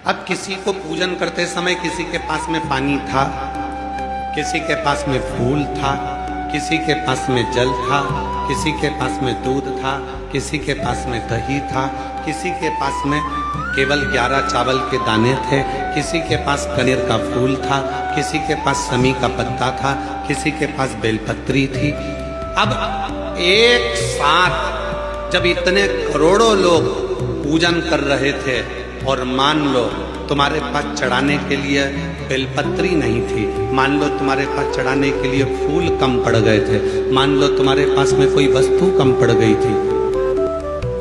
अब किसी को पूजन करते समय किसी के पास में पानी था, किसी के पास में फूल था, किसी के पास में जल था, किसी के पास में दूध था, किसी के पास में दही था, किसी के पास में केवल 11 चावल के दाने थे, किसी के पास कनेर का फूल था, किसी के पास समी का पत्ता था, किसी के पास बेलपत्री थी। अब एक साथ जब इतने करोड़ों लोग पूजन कर रहे थे और मान लो तुम्हारे पास चढ़ाने के लिए बेलपत्री नहीं थी, मान लो तुम्हारे पास चढ़ाने के लिए फूल कम पड़ गए थे, मान लो तुम्हारे पास में कोई वस्तु कम पड़ गई थी,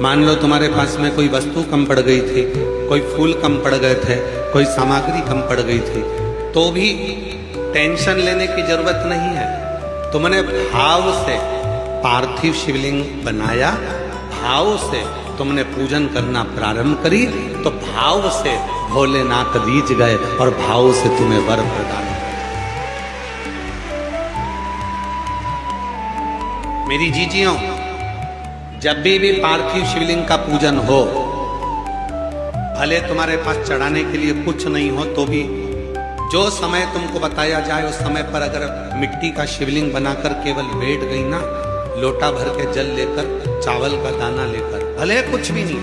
मान लो तुम्हारे पास में कोई वस्तु कम पड़ गई थी, कोई फूल कम पड़ गए थे, कोई सामग्री कम पड़ गई थी, तो भी टेंशन लेने की जरूरत नहीं है। तुमने भाव से पार्थिव शिवलिंग बनाया, भाव से तुमने पूजन करना प्रारंभ करी, तो भाव से भोलेनाथ रीझ गए और भाव से तुम्हें वर प्रदान किया। मेरी जीजियों, जब भी पार्थिव शिवलिंग का पूजन हो, भले तुम्हारे पास चढ़ाने के लिए कुछ नहीं हो, तो भी जो समय तुमको बताया जाए उस समय पर अगर मिट्टी का शिवलिंग बनाकर केवल बैठ गई ना, लोटा भर के जल लेकर, चावल का दाना लेकर, भले कुछ भी नहीं,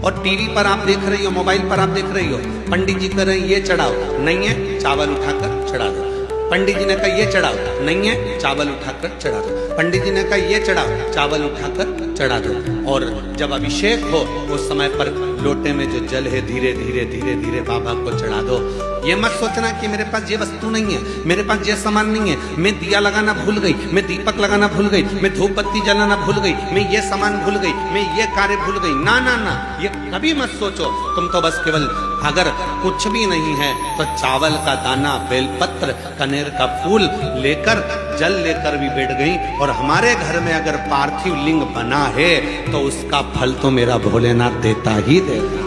और टीवी पर आप देख रही हो, मोबाइल पर आप देख रही हो, पंडित जी कह रहे हैं ये चढ़ाओ, नहीं है चावल उठाकर चढ़ा दो, पंडित जी ने कहा ये चढ़ाओ, नहीं है चावल उठाकर चढ़ा दो, पंडित जी ने कहा ये चढ़ाओ, चावल उठाकर चढ़ा दो। और जब अभिषेक हो उस समय पर लोटे में जो जल है धीरे धीरे धीरे धीरे बाबा को चढ़ा दो। ये मत सोचना कि मेरे पास ये वस्तु नहीं है, मेरे पास ये सामान नहीं है, मैं दिया लगाना भूल गई, मैं दीपक लगाना भूल गई, मैं धूप बत्ती जलाना भूल गई, मैं ये सामान भूल गई, मैं ये कार्य भूल गई। ना ना ना, ये कभी मत सोचो। तुम तो बस केवल अगर कुछ भी नहीं है तो चावल का दाना, बेलपत्र, कनेर का फूल लेकर, जल लेकर भी बैठ गई। और हमारे घर में अगर पार्थिव लिंग बना है तो उसका फल तो मेरा भोलेनाथ देता ही देता।